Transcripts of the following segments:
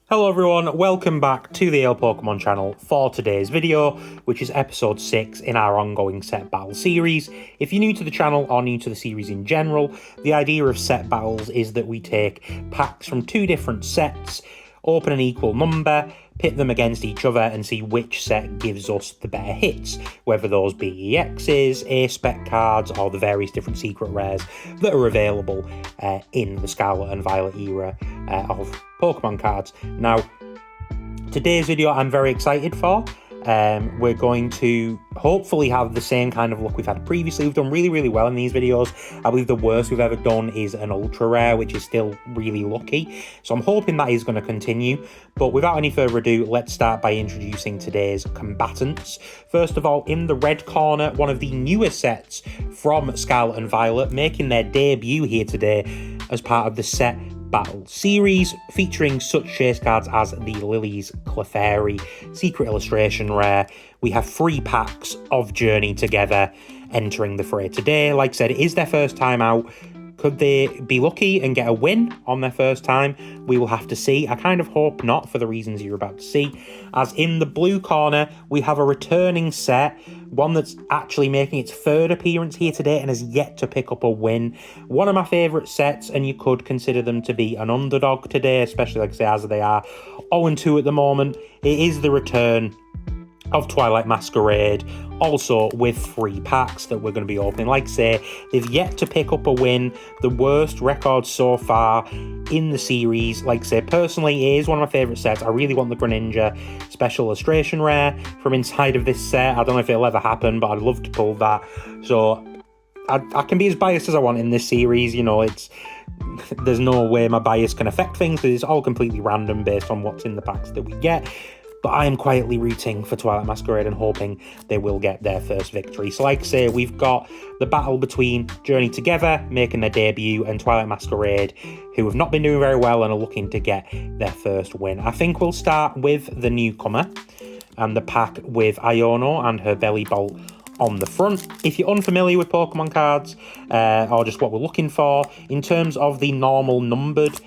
Hello everyone, welcome back to the Ale Pokemon channel for today's video, which is episode 6 in our ongoing set battle series. If you're new to the channel or new to the series in general, the idea of set battles is that we take packs from two different sets, open an equal number, pit them against each other and see which set gives us the better hits, whether those be EXs, A-Spec cards, or the various different secret rares that are available in the Scarlet and Violet era of Pokemon cards. Now, today's video I'm very excited for. We're going to hopefully have the same kind of luck we've had previously. We've done really well in these videos. I believe the worst we've ever done is an ultra rare, which is still really lucky. So I'm hoping that is going to continue. But without any further ado, let's start by introducing today's combatants. First of all, in the red corner, one of the newer sets from Scarlet and Violet, making their debut here today as part of the set battle series, featuring such chase cards as the Lily's Clefairy secret illustration rare. We have 3 packs of Journey Together entering the fray today. Like I said, it is their first time out. Could they be lucky and get a win on their first time? We will have to see. I kind of hope not, for the reasons you're about to see. As in the blue corner, we have a returning set, one that's actually making its 3rd appearance here today and has yet to pick up a win. One of my favourite sets, and you could consider them to be an underdog today, especially, like I say, as they are 0-2 at the moment. It is the return of Twilight Masquerade, also with 3 packs that we're going to be opening. Like I say, they've yet to pick up a win. The worst record so far in the series. Like I say, personally, it is one of my favourite sets. I really want the Greninja special illustration rare from inside of this set. I don't know if it'll ever happen, but I'd love to pull that. So I can be as biased as I want in this series. You know, there's no way my bias can affect things, because it's all completely random based on what's in the packs that we get. But I am quietly rooting for Twilight Masquerade and hoping they will get their first victory. So like I say, we've got the battle between Journey Together, making their debut, and Twilight Masquerade, who have not been doing very well and are looking to get their first win. I think we'll start with the newcomer and the pack with Iono and her belly bolt on the front. If you're unfamiliar with Pokemon cards, or just what we're looking for, in terms of the normal numbered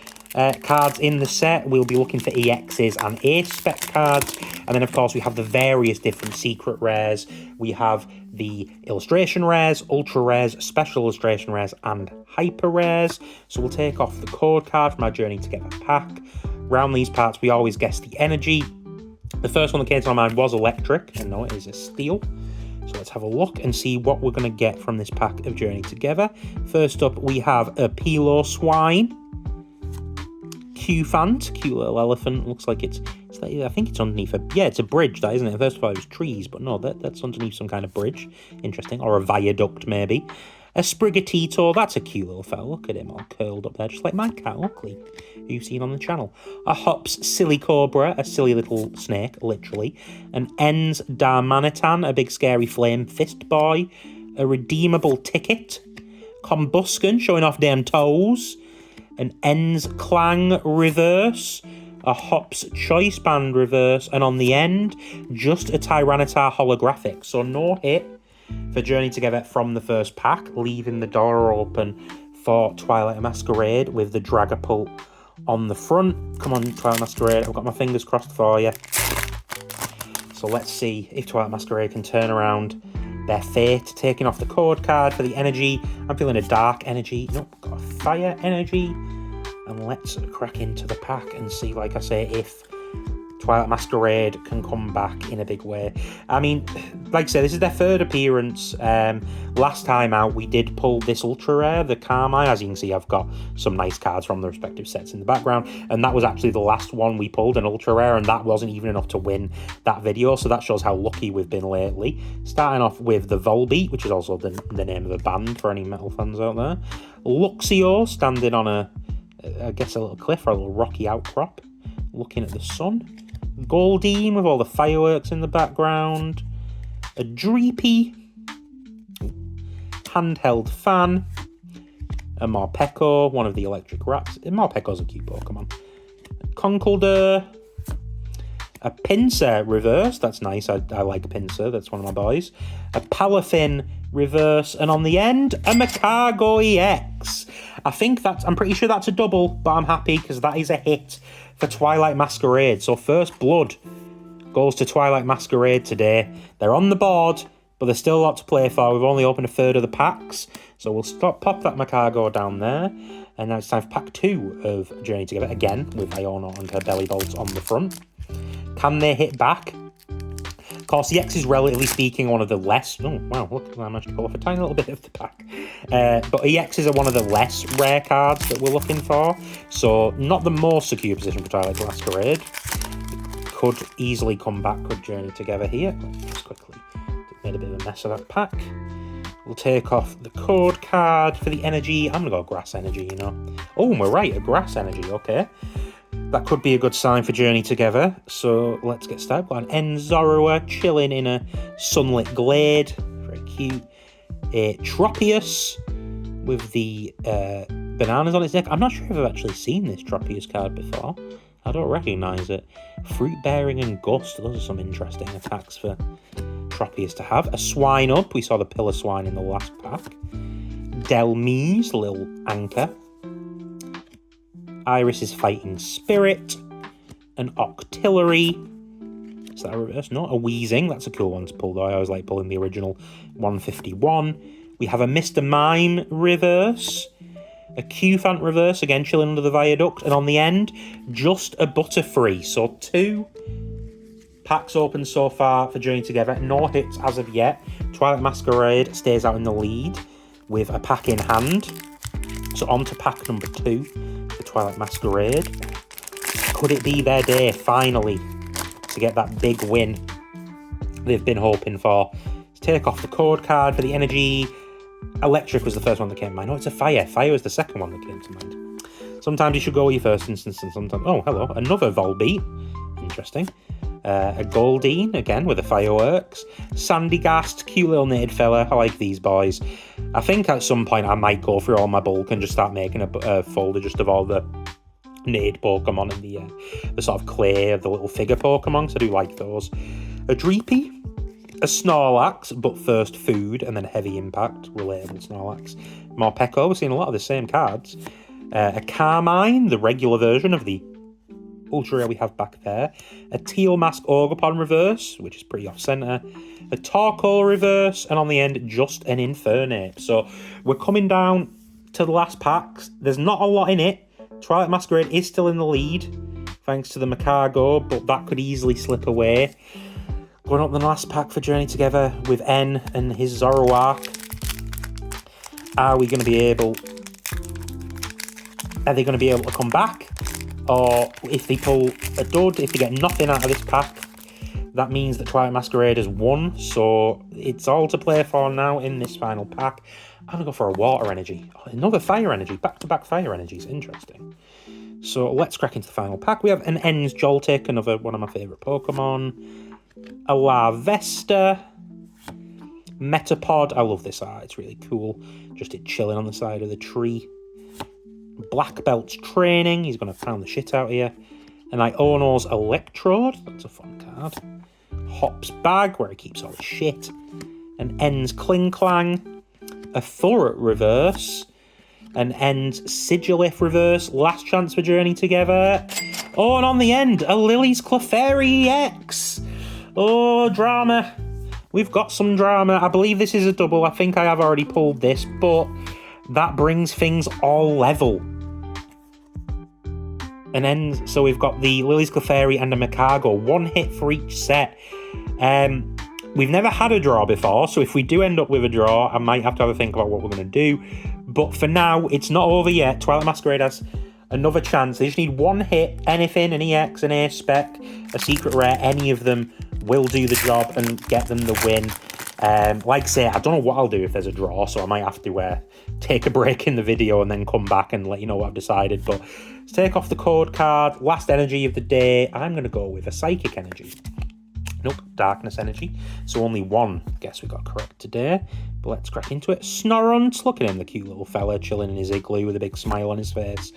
cards in the set, we'll be looking for EXs and A-Spec cards. And then, of course, we have the various different secret rares. We have the illustration rares, ultra rares, special illustration rares, and hyper rares. So we'll take off the code card from our Journey Together pack. Round these parts, we always guess the energy. The first one that came to my mind was electric, and no, it is a steel. So let's have a look and see what we're going to get from this pack of Journey Together. First up, we have a Piloswine, Q-Fant, cute little elephant. Looks like it's I think it's underneath it's a bridge, that, isn't it? First of all, it was trees, but no, that's underneath some kind of bridge. Interesting. Or a viaduct, maybe. A Sprigatito, that's a cute little fella. Look at him all curled up there, just like my cat, Oakley, who you've seen on the channel. A Hops Silly Cobra, a silly little snake, literally. An Ens Darmanitan, a big scary flame fist boy. A Redeemable Ticket. Combusken, showing off damn toes. An Ens Clang reverse, a Hops Choice Band reverse, and on the end, just a Tyranitar holographic. So no hit for Journey Together from the first pack, leaving the door open for Twilight Masquerade with the Dragapult on the front. Come on, Twilight Masquerade, I've got my fingers crossed for you. So let's see if Twilight Masquerade can turn around their fate, taking off the code card for the energy. I'm feeling a dark energy. Nope, got a fire energy. And let's crack into the pack and see, like I say, if Twilight Masquerade can come back in a big way. I mean, like I say, this is their 3rd appearance. Last time out, we did pull this ultra rare, the Carmine. As you can see, I've got some nice cards from the respective sets in the background. And that was actually the last one we pulled, an ultra rare, and that wasn't even enough to win that video. So that shows how lucky we've been lately. Starting off with the Volbeat, which is also the name of a band for any metal fans out there. Luxio, standing on I guess a little cliff or a little rocky outcrop, looking at the sun. Goldeen with all the fireworks in the background. A Dreepy. Handheld Fan. A Morpeko, one of the electric rats. Morpeko's a cute Pokemon. Conkeldurr. A Pinsir reverse, that's nice. I like Pinsir, that's one of my boys. A Palafin reverse, and on the end, a Macargo EX. I'm pretty sure that's a double, but I'm happy because that is a hit for Twilight Masquerade. So first blood goes to Twilight Masquerade today. They're on the board, but there's still a lot to play for. We've only opened a third of the packs, so we'll pop that Macago down there. And now it's time for pack 2 of Journey Together, again, with Iona and her belly bolts on the front. Can they hit back? Of course, the X is, relatively speaking, one of the less... Oh, wow, look, I managed to pull off a tiny little bit of the pack. But EXs are one of the less rare cards that we're looking for. So, not the most secure position for Twilight Masquerade. Could easily come back, could Journey Together here. Just quickly made a bit of a mess of that pack. We'll take off the code card for the energy. I'm going to go grass energy, you know. Oh, we're right, a grass energy, okay. That could be a good sign for Journey Together. So let's get started. Got an Enzoroa chilling in a sunlit glade. Very cute. A Tropius with the bananas on its neck. I'm not sure if I've actually seen this Tropius card before. I don't recognise it. Fruit Bearing and Gust. Those are some interesting attacks for Tropius to have. A Swine Up. We saw the Pillar Swine in the last pack. Delmise, little anchor. Iris's Fighting Spirit. An Octillery. Is that a reverse? No, a Wheezing. That's a cool one to pull, though. I always like pulling the original 151. We have a Mr. Mime reverse. A Q-Fant reverse, again chilling under the viaduct. And on the end, just a Butterfree. So 2 packs open so far for Journey Together. No hits as of yet. Twilight Masquerade stays out in the lead with a pack in hand. So on to pack number 2 for Twilight Masquerade. Could it be their day, finally, to get that big win they've been hoping for? Let's take off the code card for the energy. Electric was the first one that came to mind. No, it's a fire. Fire was the second one that came to mind. Sometimes you should go with your first instance, and sometimes... Oh, hello. Another Volbeat. Interesting. A Goldeen, again, with the fireworks. Sandygast, cute little knitted fella. I like these boys. I think at some point I might go through all my bulk and just start making a folder just of all the knitted Pokemon and the sort of clay of the little figure Pokemon, because I do like those. A Dreepy. A Snorlax, but first food, and then heavy impact, relatable Snorlax. Morpeko, we're seeing a lot of the same cards. A Carmine, the regular version of the ultra rare we have back there. A Teal Mask Ogerpon reverse, which is pretty off-centre. A Torkoal reverse, and on the end, just an Infernape. So we're coming down to the last packs. There's not a lot in it. Twilight Masquerade is still in the lead, thanks to the Macago, but that could easily slip away. Going up the last pack for Journey Together with N and his Zoroark. Are they going to be able to come back? Or if they pull a dud, if they get nothing out of this pack, that means that Twilight Masquerade has won. So it's all to play for now in this final pack. I'm going to go for a Water Energy. Oh, another Fire Energy. Back-to-back Fire Energies. Interesting. So let's crack into the final pack. We have an N's Joltik, another one of my favourite Pokemon. A Larvesta. Metapod. I love this art. It's really cool. Just it chilling on the side of the tree. Black Belt's Training. He's going to pound the shit out here. And Iono's Electrode. That's a fun card. Hop's Bag, where he keeps all his shit. An N's Kling Clang. A Thurret reverse. An N's Sigilif reverse. Last chance for Journey Together. Oh, and on the end, a Lily's Clefairy EX. Oh, drama. We've got some drama. I believe this is a double. I think I have already pulled this, but that brings things all level. And then, so we've got the Lily's Clefairy and a Macago. 1 hit for each set. We've never had a draw before, so if we do end up with a draw, I might have to have a think about what we're going to do. But for now, it's not over yet. Twilight Masquerade has another chance. They just need 1 hit, anything, an EX, an A-Spec, a Secret Rare, any of them will do the job and get them the win. Like I say, I don't know what I'll do if there's a draw, so I might have to take a break in the video and then come back and let you know what I've decided. But let's take off the code card. Last energy of the day. I'm going to go with a Psychic Energy. Nope, Darkness Energy. So only 1 guess we got correct today. But let's crack into it. Snorunt, look at him, the cute little fella chilling in his igloo with a big smile on his face.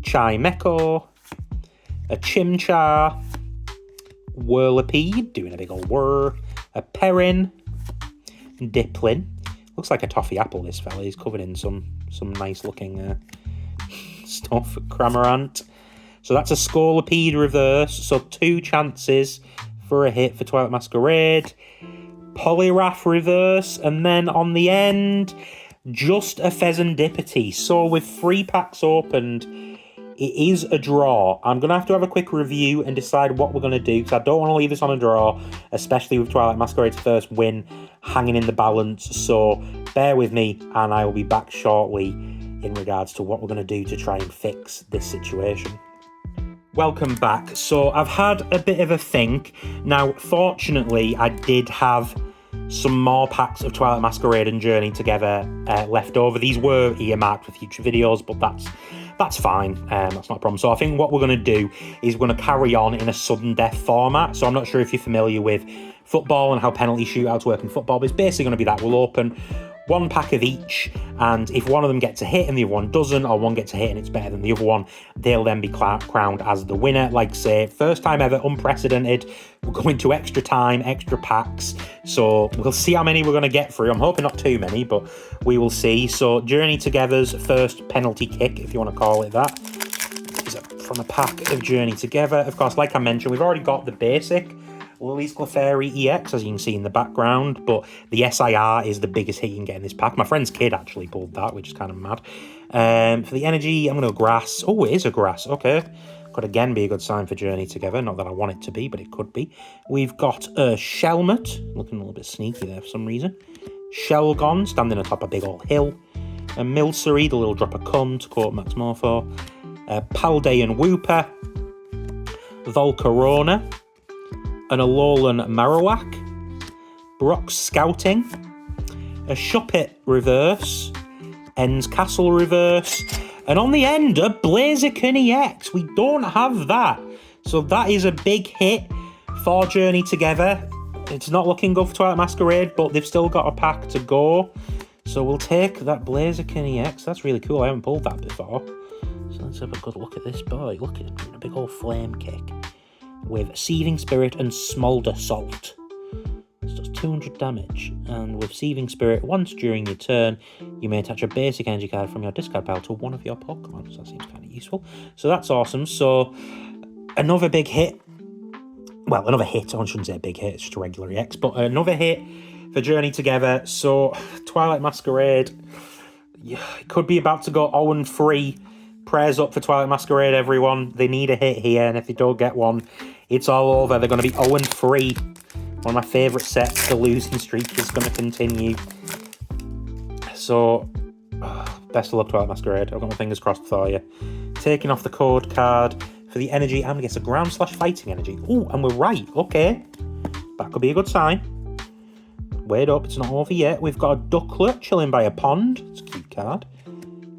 Chimecho. A Chimchar. Whirlipede, doing a big old whir. A Perrin. Diplin. Looks like a toffee apple, this fella. He's covered in some nice looking stuff. Cramorant. So that's a Scolipede reverse. So 2 chances for a hit for Twilight Masquerade. Poliwrath reverse. And then on the end, just a Pheasantipity. So with 3 packs opened, it is a draw. I'm going to have a quick review and decide what we're going to do, because I don't want to leave this on a draw, especially with Twilight Masquerade's first win hanging in the balance. So bear with me, and I will be back shortly in regards to what we're going to do to try and fix this situation. Welcome back. So I've had a bit of a think. Now, fortunately, I did have some more packs of Twilight Masquerade and Journey Together left over. These were earmarked for future videos, but that's fine. That's not a problem. So I think what we're going to do is we're going to carry on in a sudden death format. So I'm not sure if you're familiar with football and how penalty shootouts work in football, but it's basically going to be that. We'll open 1 pack of each, and if one of them gets a hit and the other one doesn't, or one gets a hit and it's better than the other one, they'll then be crowned as the winner. Like say, first time ever, unprecedented. We're going to extra time, extra packs. So we'll see how many we're going to get through. I'm hoping not too many, but we will see. So Journey Together's first penalty kick, if you want to call it that, is from a pack of Journey Together. Of course, like I mentioned, we've already got the basic Lily's Clefairy EX, as you can see in the background, but the SIR is the biggest hit you can get in this pack. My friend's kid actually pulled that, which is kind of mad. For the energy, I'm going to go grass. Oh, it is a grass. Okay. Could again be a good sign for Journey Together. Not that I want it to be, but it could be. We've got a Shelmet, looking a little bit sneaky there for some reason. Shelgon, standing atop a big old hill. A Milcery, the little drop of cum, to quote Max Morpho. Paldean Wooper. Volcarona. An Alolan Marowak, Brock's Scouting, a Shuppet reverse, Ends Castle reverse, and on the end, a Blaziken EX. We don't have that. So that is a big hit for Journey Together. It's not looking good for Twilight Masquerade, but they've still got a pack to go. So we'll take that Blaziken EX. That's really cool. I haven't pulled that before. So let's have a good look at this boy. Look at him doing a big old flame kick with Seething Spirit and Smolder Salt. This does 200 damage, and with Seething Spirit, once during your turn, you may attach a basic energy card from your discard pile to one of your Pokemon, so that seems kind of useful. So that's awesome. So another big hit. Well, another hit, I shouldn't say a big hit, it's just a regular EX, but another hit for Journey Together. So Twilight Masquerade, it could be about to go 0-3. Prayers up for Twilight Masquerade, everyone. They need a hit here, and if they don't get one, it's all over. They're going to be 0-3. One of my favourite sets. The losing streak is going to continue. So, best of luck, Twilight Masquerade. I've got my fingers crossed for you. Taking off the code card for the energy. I'm going to get a ground/fighting energy. Oh, and we're right. Okay. That could be a good sign. Wait up, it's not over yet. We've got a Ducklet chilling by a pond. It's a cute card.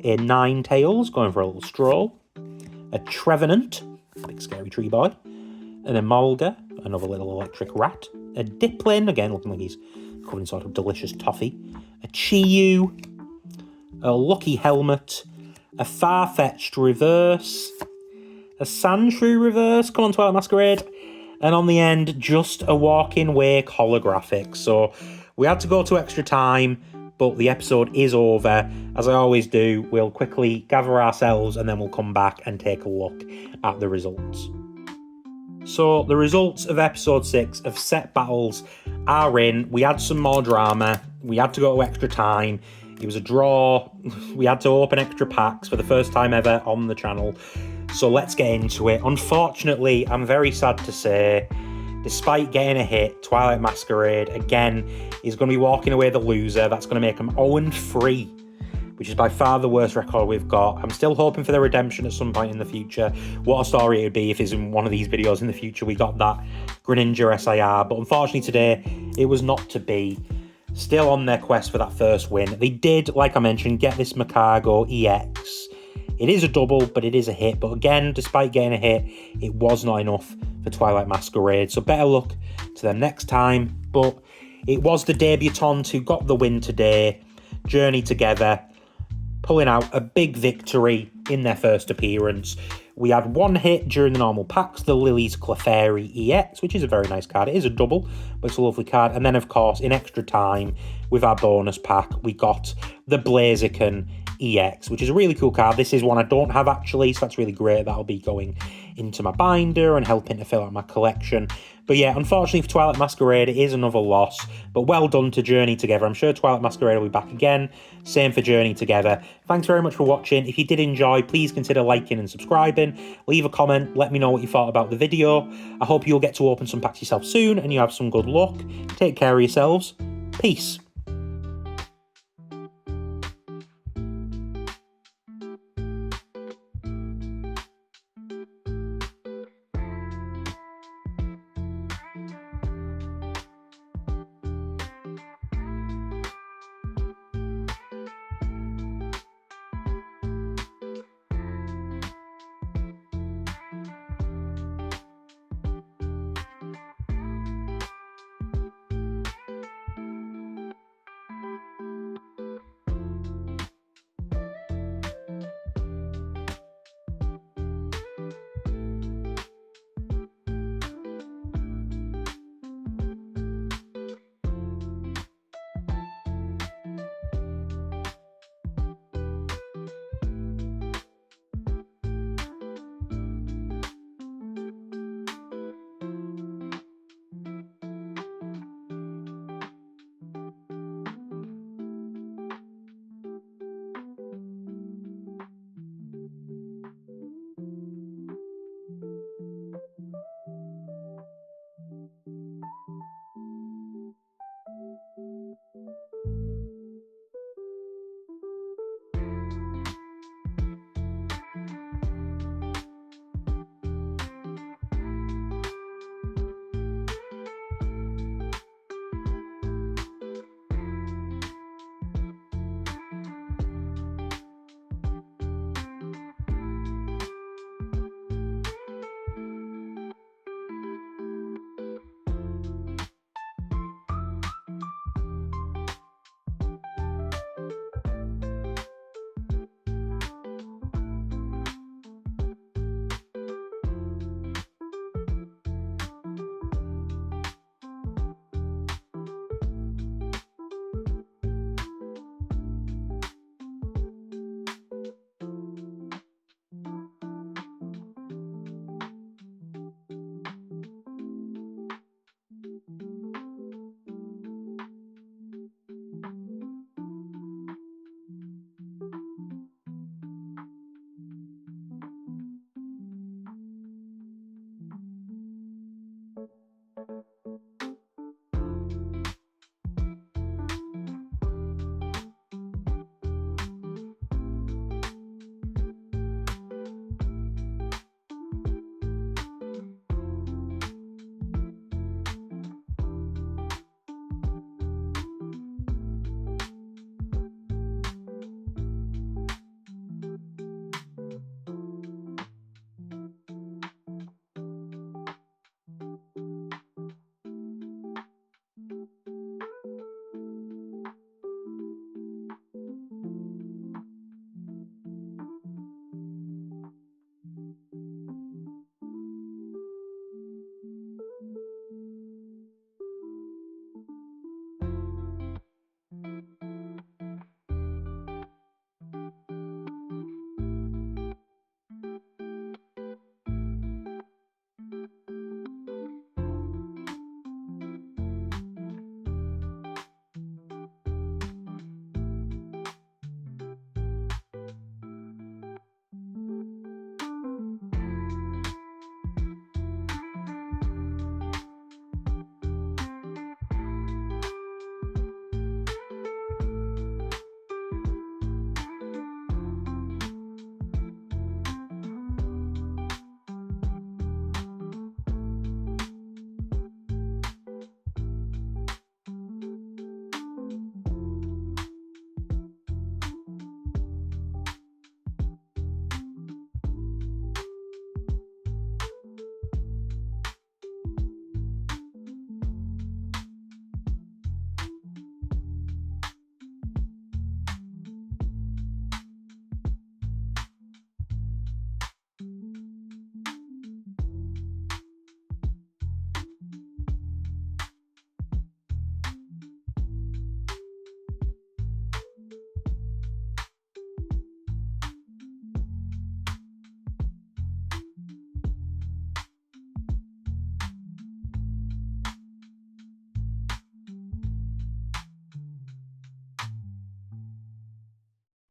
A Ninetales, going for a little stroll. A Trevenant, big scary tree boy. An Emolga, another little electric rat. A Diplin, again looking like he's covered in sort of delicious toffee. A Chi-Yu. A Lucky Helmet. A Farfetch'd reverse. A Sandshrew reverse, come on Twilight Masquerade. And on the end, just a Walking Wake holographic. So we had to go to extra time, but the episode is over. As I always do, we'll quickly gather ourselves and then we'll come back and take a look at the results. So the results of episode 6 of Set Battles are in. We had some more drama. We had to go to extra time. It was a draw. We had to open extra packs for the first time ever on the channel. So let's get into it. Unfortunately, I'm very sad to say, despite getting a hit, Twilight Masquerade, again, is going to be walking away the loser. That's going to make them 0-3, which is by far the worst record we've got. I'm still hoping for their redemption at some point in the future. What a story it would be if it's in one of these videos in the future we got that Greninja SIR. But unfortunately today, it was not to be. Still on their quest for that first win. They did, like I mentioned, get this Macargo EX. It is a double, but it is a hit. But again, despite getting a hit, it was not enough for Twilight Masquerade. So better luck to them next time. But it was the debutante who got the win today. Journey Together, pulling out a big victory in their first appearance. We had one hit during the normal packs, the Lily's Clefairy EX, which is a very nice card. It is a double, but it's a lovely card. And then, of course, in extra time, with our bonus pack, we got the Blaziken EX, which is a really cool card. This is one I don't have actually, so that's really great. That'll be going into my binder and helping to fill out my collection. But yeah, unfortunately for Twilight Masquerade, it is another loss, but well done to Journey Together. I'm sure Twilight Masquerade will be back again. Same for Journey Together. Thanks very much for watching. If you did enjoy, please consider liking and subscribing. Leave a comment, let me know what you thought about the video. I hope you'll get to open some packs yourself soon and you have some good luck. Take care of yourselves. Peace.